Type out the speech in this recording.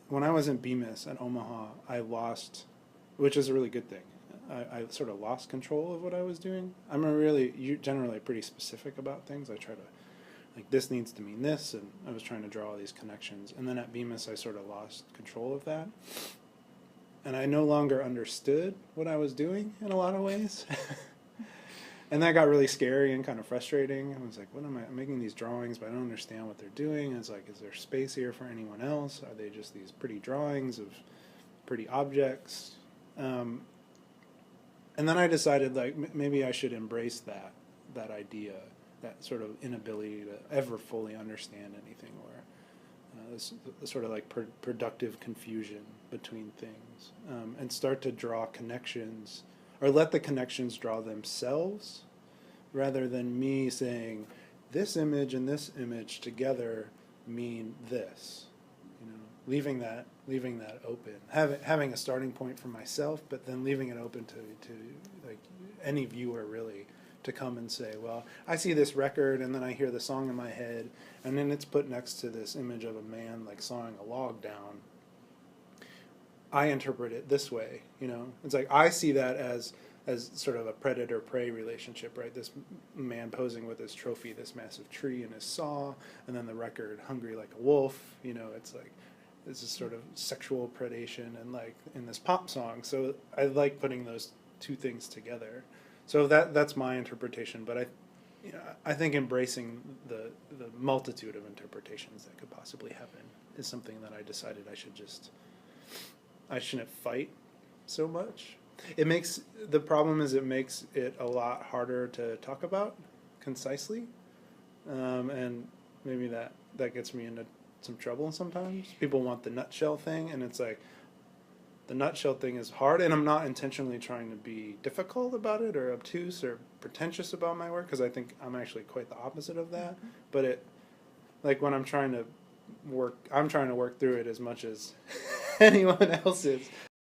when I was in Bemis at Omaha, I lost, which is a really good thing. I sort of lost control of what I was doing. I'm generally pretty specific about things. I try to, like, this needs to mean this, and I was trying to draw all these connections. And then at Bemis, I sort of lost control of that. And I no longer understood what I was doing in a lot of ways. And that got really scary and kind of frustrating. I was like, what am I? I'm making these drawings, but I don't understand what they're doing. And it's like, is there space here for anyone else? Are they just these pretty drawings of pretty objects? And then I decided, like, maybe I should embrace that idea, that sort of inability to ever fully understand anything, or this sort of like productive confusion between things, and start to draw connections, or let the connections draw themselves, rather than me saying this image and this image together mean this. You know, leaving that open, having a starting point for myself, but then leaving it open to like any viewer really to come and say, well, I see this record and then I hear the song in my head, and then it's put next to this image of a man like sawing a log down. I interpret it this way, you know. It's like I see that as sort of a predator-prey relationship, right? This man posing with his trophy, this massive tree and his saw, and then the record, Hungry Like a Wolf, you know, it's like this is sort of sexual predation and like in this pop song. So I like putting those two things together. So that's my interpretation, but I think embracing the multitude of interpretations that could possibly happen is something that I decided I shouldn't fight so much. The problem is it makes it a lot harder to talk about concisely, and maybe that gets me into some trouble sometimes. People want the nutshell thing, and it's like, the nutshell thing is hard, and I'm not intentionally trying to be difficult about it or obtuse or pretentious about my work, because I think I'm actually quite the opposite of that. But like when I'm trying to work through it as much as anyone else is.